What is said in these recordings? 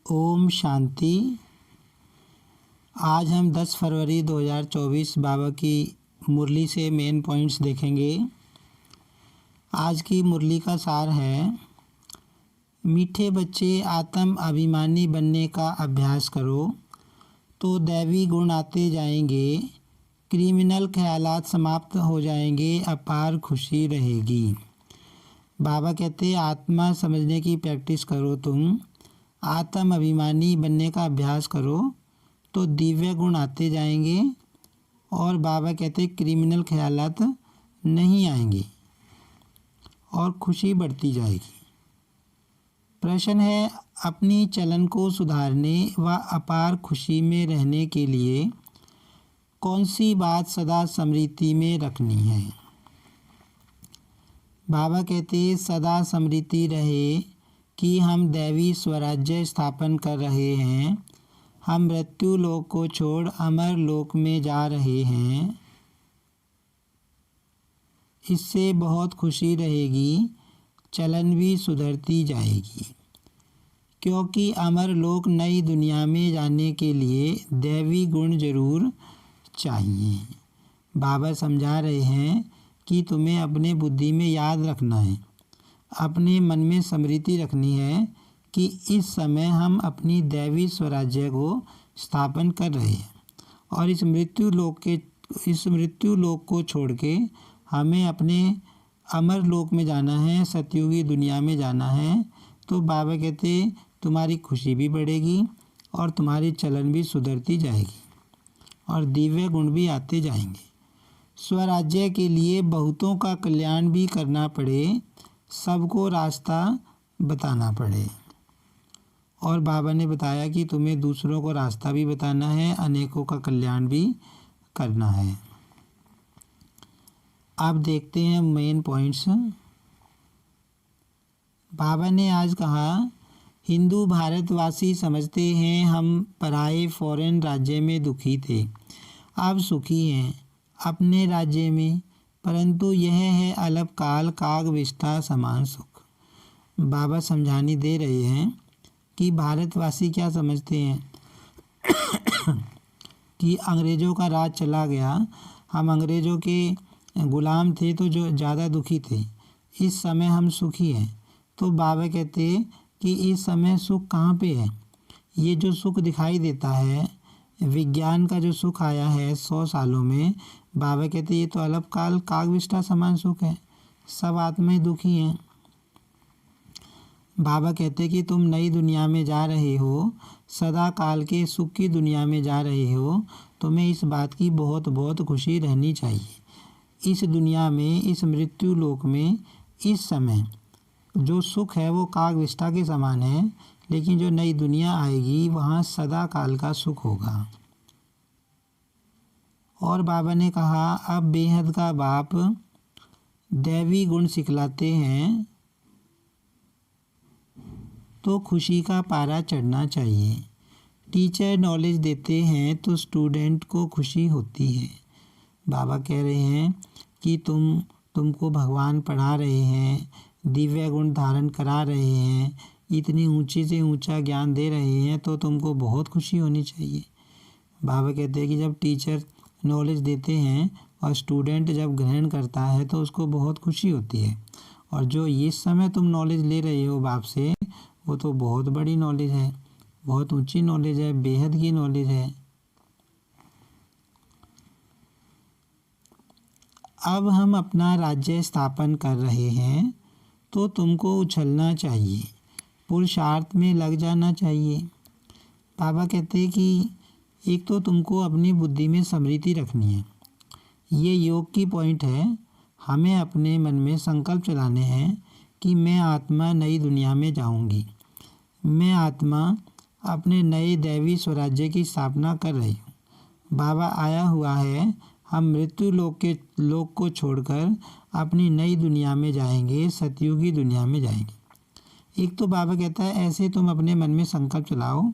ओम शांति। आज हम 10 फरवरी 2024 बाबा की मुरली से मेन पॉइंट्स देखेंगे। आज की मुरली का सार है, मीठे बच्चे आत्म अभिमानी बनने का अभ्यास करो तो दैवी गुण आते जाएंगे, क्रिमिनल ख्यालात समाप्त हो जाएंगे, अपार खुशी रहेगी। बाबा कहते आत्मा समझने की प्रैक्टिस करो, तुम आत्म अभिमानी बनने का अभ्यास करो तो दिव्य गुण आते जाएंगे और बाबा कहते क्रिमिनल ख्यालात नहीं आएंगे और खुशी बढ़ती जाएगी। प्रश्न है, अपनी चलन को सुधारने व अपार खुशी में रहने के लिए कौन सी बात सदा स्मृति में रखनी है। बाबा कहते सदा स्मृति रहे कि हम दैवी स्वराज्य स्थापन कर रहे हैं, हम मृत्यु लोक को छोड़ अमर लोक में जा रहे हैं। इससे बहुत खुशी रहेगी, चलन भी सुधरती जाएगी, क्योंकि अमर लोक नई दुनिया में जाने के लिए दैवी गुण जरूर चाहिए। बाबा समझा रहे हैं कि तुम्हें अपने बुद्धि में याद रखना है, अपने मन में स्मृति रखनी है कि इस समय हम अपनी दैवी स्वराज्य को स्थापन कर रहे हैं और इस मृत्यु लोक को छोड़ के हमें अपने अमर लोक में जाना है, सतयुगी दुनिया में जाना है। तो बाबा कहते तुम्हारी खुशी भी बढ़ेगी और तुम्हारी चलन भी सुधरती जाएगी और दिव्य गुण भी आते जाएंगे। स्वराज्य के लिए बहुतों का कल्याण भी करना पड़े, सबको रास्ता बताना पड़े। और बाबा ने बताया कि तुम्हें दूसरों को रास्ता भी बताना है, अनेकों का कल्याण भी करना है। अब देखते हैं मेन पॉइंट्स। बाबा ने आज कहा, हिंदू भारतवासी समझते हैं हम पराए फॉरेन राज्य में दुखी थे, अब सुखी हैं अपने राज्य में, परंतु यह है अल्पकाल काग विष्ठा समान सुख। बाबा समझाने दे रहे हैं कि भारतवासी क्या समझते हैं कि अंग्रेज़ों का राज चला गया, हम अंग्रेज़ों के गुलाम थे तो जो ज़्यादा दुखी थे, इस समय हम सुखी हैं। तो बाबा कहते कि इस समय सुख कहाँ पे है। ये जो सुख दिखाई देता है, विज्ञान का जो सुख आया है 100 सालों में, बाबा कहते ये तो अल्पकाल कागविष्ठा समान सुख है, सब आत्माएं दुखी हैं। बाबा कहते कि तुम नई दुनिया में जा रहे हो, सदा काल के सुख की दुनिया में जा रहे हो, तुम्हें इस बात की बहुत बहुत खुशी रहनी चाहिए। इस दुनिया में, इस मृत्यु लोक में इस समय जो सुख है वो कागविष्ठा के समान है, लेकिन जो नई दुनिया आएगी वहाँ सदा काल का सुख होगा। और बाबा ने कहा, अब बेहद का बाप दैवी गुण सिखलाते हैं तो खुशी का पारा चढ़ना चाहिए। टीचर नॉलेज देते हैं तो स्टूडेंट को खुशी होती है। बाबा कह रहे हैं कि तुमको भगवान पढ़ा रहे हैं, दिव्य गुण धारण करा रहे हैं, इतनी ऊंचे से ऊंचा ज्ञान दे रहे हैं, तो तुमको बहुत खुशी होनी चाहिए। बाबा कहते हैं कि जब टीचर नॉलेज देते हैं और स्टूडेंट जब ग्रहण करता है तो उसको बहुत खुशी होती है। और जो इस समय तुम नॉलेज ले रहे हो बाप से, वो तो बहुत बड़ी नॉलेज है, बहुत ऊंची नॉलेज है, बेहद की नॉलेज है। अब हम अपना राज्य स्थापन कर रहे हैं तो तुमको उछलना चाहिए, पुरुषार्थ में लग जाना चाहिए। बाबा कहते हैं कि एक तो तुमको अपनी बुद्धि में स्मृति रखनी है, ये योग की पॉइंट है। हमें अपने मन में संकल्प चलाने हैं कि मैं आत्मा नई दुनिया में जाऊंगी, मैं आत्मा अपने नए दैवी स्वराज्य की स्थापना कर रही हूँ। बाबा आया हुआ है, हम मृत्यु लोक को छोड़कर अपनी नई दुनिया में जाएंगे, सतयुगी दुनिया में जाएंगे। एक तो बाबा कहता है ऐसे तुम अपने मन में संकल्प चलाओ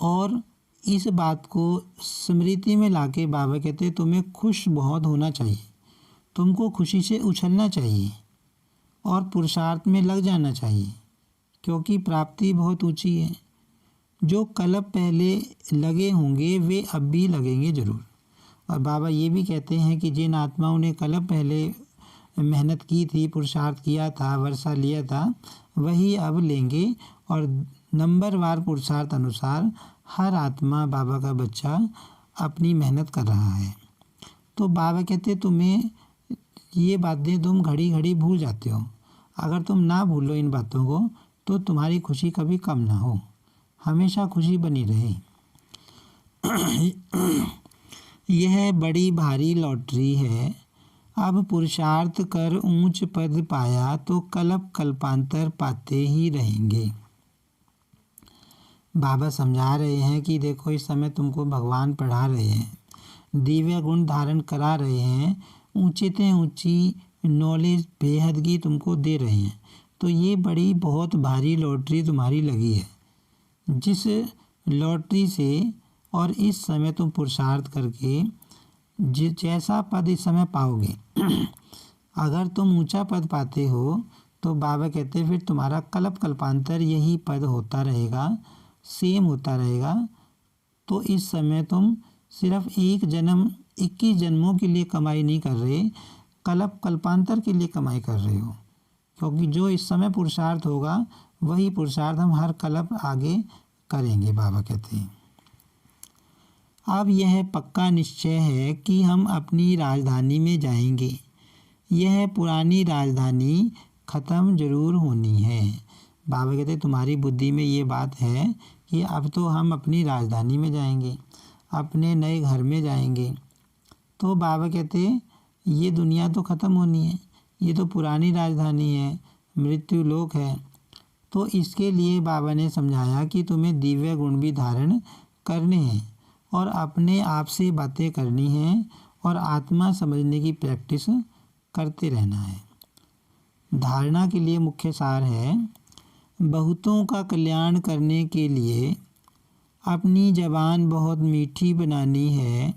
और इस बात को स्मृति में लाके बाबा कहते तुम्हें खुश बहुत होना चाहिए, तुमको खुशी से उछलना चाहिए और पुरुषार्थ में लग जाना चाहिए क्योंकि प्राप्ति बहुत ऊंची है। जो कल्प पहले लगे होंगे वे अब भी लगेंगे जरूर। और बाबा ये भी कहते हैं कि जिन आत्माओं ने कल्प पहले मेहनत की थी, पुरुषार्थ किया था, वर्षा लिया था, वही अब लेंगे। और नंबरवार पुरुषार्थ अनुसार हर आत्मा बाबा का बच्चा अपनी मेहनत कर रहा है। तो बाबा कहते तुम्हें ये बातें तुम घड़ी घड़ी भूल जाते हो। अगर तुम ना भूलो इन बातों को तो तुम्हारी खुशी कभी कम ना हो, हमेशा खुशी बनी रहे। यह बड़ी भारी लॉटरी है। अब पुरुषार्थ कर ऊंच पद पाया तो कल्प कल्पांतर पाते ही रहेंगे। बाबा समझा रहे हैं कि देखो इस समय तुमको भगवान पढ़ा रहे हैं, दिव्य गुण धारण करा रहे हैं, ऊंचे से ऊंची नॉलेज बेहद की तुमको दे रहे हैं। तो ये बड़ी बहुत भारी लॉटरी तुम्हारी लगी है, जिस लॉटरी से और इस समय तुम पुरुषार्थ करके जैसा पद इस समय पाओगे अगर तुम ऊंचा पद पाते हो तो बाबा कहते फिर तुम्हारा कल्प कल्पांतर यही पद होता रहेगा, सेम होता रहेगा। तो इस समय तुम सिर्फ एक जन्म 21 जन्मों के लिए कमाई नहीं कर रहे, कल्प कल्पांतर के लिए कमाई कर रहे हो। क्योंकि जो इस समय पुरुषार्थ होगा वही पुरुषार्थ हम हर कल्प आगे करेंगे। बाबा कहते हैं अब यह पक्का निश्चय है कि हम अपनी राजधानी में जाएंगे। यह पुरानी राजधानी ख़त्म जरूर होनी है। बाबा कहते तुम्हारी बुद्धि में ये बात है कि अब तो हम अपनी राजधानी में जाएंगे, अपने नए घर में जाएंगे। तो बाबा कहते ये दुनिया तो ख़त्म होनी है, ये तो पुरानी राजधानी है, मृत्यु लोक है। तो इसके लिए बाबा ने समझाया कि तुम्हें दिव्य गुण भी धारण करने हैं और अपने आप से बातें करनी हैं और आत्मा समझने की प्रैक्टिस करते रहना है। धारणा के लिए मुख्य सार है बहुतों का कल्याण करने के लिए अपनी ज़बान बहुत मीठी बनानी है,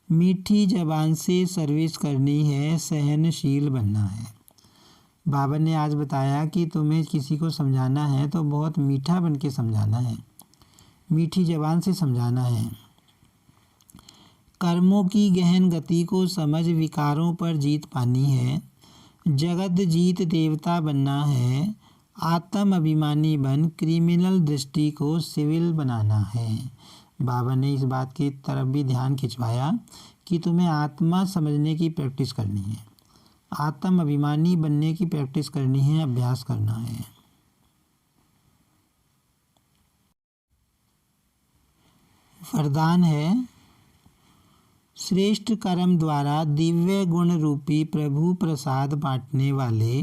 मीठी ज़बान से सर्विस करनी है, सहनशील बनना है। बाबा ने आज बताया कि तुम्हें किसी को समझाना है तो बहुत मीठा बन के समझाना है, मीठी ज़बान से समझाना है। कर्मों की गहन गति को समझ विकारों पर जीत पानी है, जगत जीत देवता बनना है, आत्म अभिमानी बन क्रिमिनल दृष्टि को सिविल बनाना है। बाबा ने इस बात की तरफ भी ध्यान खिंचवाया कि तुम्हें आत्मा समझने की प्रैक्टिस करनी है, आत्म अभिमानी बनने की प्रैक्टिस करनी है, अभ्यास करना है। वरदान है श्रेष्ठ कर्म द्वारा दिव्य गुण रूपी प्रभु प्रसाद बांटने वाले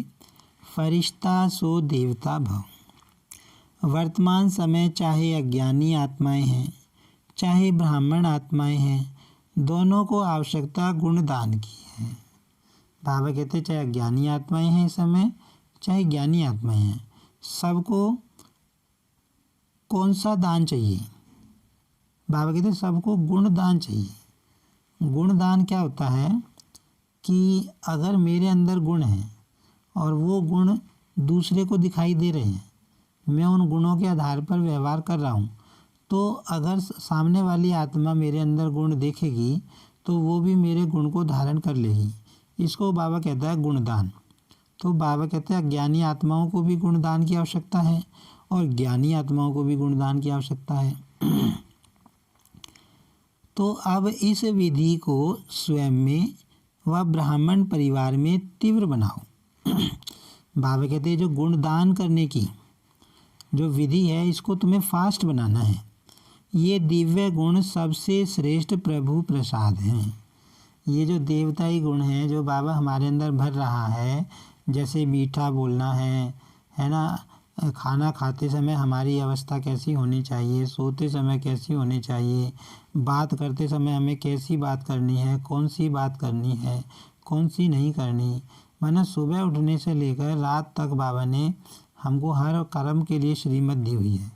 फरिश्ता सो देवता भव। वर्तमान समय चाहे अज्ञानी आत्माएं हैं चाहे ब्राह्मण आत्माएं हैं, दोनों को आवश्यकता गुण दान की है। बाबा कहते चाहे अज्ञानी आत्माएं हैं इस समय चाहे ज्ञानी आत्माएं हैं, सबको कौन सा दान चाहिए? बाबा कहते सबको गुण दान चाहिए। गुण दान क्या होता है कि अगर मेरे अंदर गुण हैं और वो गुण दूसरे को दिखाई दे रहे हैं, मैं उन गुणों के आधार पर व्यवहार कर रहा हूँ, तो अगर सामने वाली आत्मा मेरे अंदर गुण देखेगी तो वो भी मेरे गुण को धारण कर लेगी। इसको बाबा कहता है गुणदान। तो बाबा कहते हैं अज्ञानी आत्माओं को भी गुणदान की आवश्यकता है और ज्ञानी आत्माओं को भी गुणदान की आवश्यकता है। तो अब इस विधि को स्वयं में व ब्राह्मण परिवार में तीव्र बनाओ। बाबा कहते हैं जो गुणदान करने की जो विधि है इसको तुम्हें फास्ट बनाना है। ये दिव्य गुण सबसे श्रेष्ठ प्रभु प्रसाद हैं। ये जो देवताई गुण हैं जो बाबा हमारे अंदर भर रहा है, जैसे मीठा बोलना है ना, खाना खाते समय हमारी अवस्था कैसी होनी चाहिए, सोते समय कैसी होनी चाहिए, बात करते समय हमें कैसी बात करनी है, कौन सी बात करनी है, कौन सी नहीं करनी। माना सुबह उठने से लेकर रात तक बाबा ने हमको हर कर्म के लिए श्रीमत दी हुई है।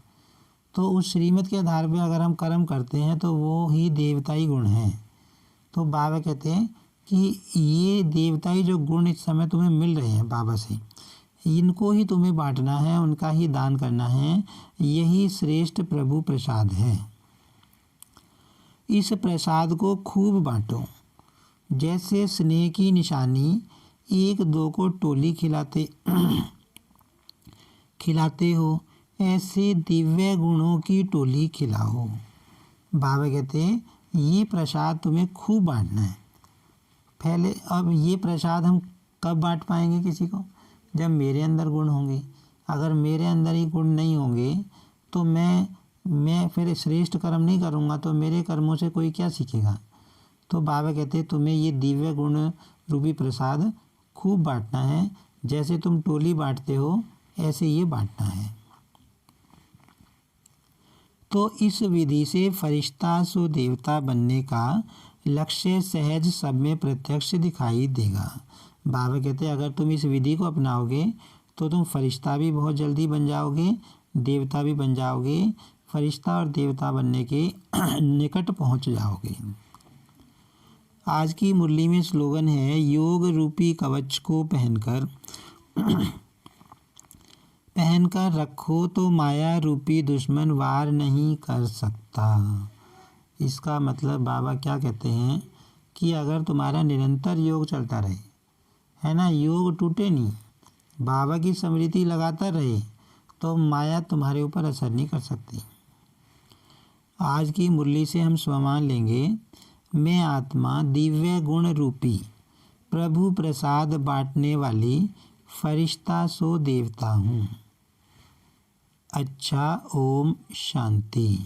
तो उस श्रीमत के आधार पर अगर हम कर्म करते हैं तो वो ही देवताई गुण हैं। तो बाबा कहते हैं कि ये देवताई जो गुण इस समय तुम्हें मिल रहे हैं बाबा से, इनको ही तुम्हें बांटना है, उनका ही दान करना है। यही श्रेष्ठ प्रभु प्रसाद है। इस प्रसाद को खूब बांटो। जैसे स्नेह की निशानी एक दो को टोली खिलाते हो, ऐसे दिव्य गुणों की टोली खिलाओ। बाबा कहते हैं ये प्रसाद तुम्हें खूब बांटना है। पहले अब ये प्रसाद हम कब बांट पाएंगे किसी को? जब मेरे अंदर गुण होंगे। अगर मेरे अंदर ही गुण नहीं होंगे तो मैं फिर श्रेष्ठ कर्म नहीं करूँगा, तो मेरे कर्मों से कोई क्या सीखेगा? तो बाबा कहते हैं तुम्हें ये दिव्य गुण रूपी प्रसाद खूब बांटना है। जैसे तुम टोली बांटते हो ऐसे ये बांटना है। तो इस विधि से फरिश्ता सो देवता बनने का लक्ष्य सहज सब में प्रत्यक्ष दिखाई देगा। बाबा कहते हैं अगर तुम इस विधि को अपनाओगे तो तुम फरिश्ता भी बहुत जल्दी बन जाओगे, देवता भी बन जाओगे। फरिश्ता और देवता बनने के निकट पहुंच जाओगे। आज की मुरली में स्लोगन है, योग रूपी कवच को पहनकर रखो तो माया रूपी दुश्मन वार नहीं कर सकता। इसका मतलब बाबा क्या कहते हैं कि अगर तुम्हारा निरंतर योग चलता रहे, है ना, योग टूटे नहीं, बाबा की स्मृति लगातार रहे, तो माया तुम्हारे ऊपर असर नहीं कर सकती। आज की मुरली से हम स्वमान लेंगे, मैं आत्मा दिव्य गुण रूपी प्रभु प्रसाद बांटने वाली फरिश्ता सो देवता हूँ। अच्छा, ओम शांति।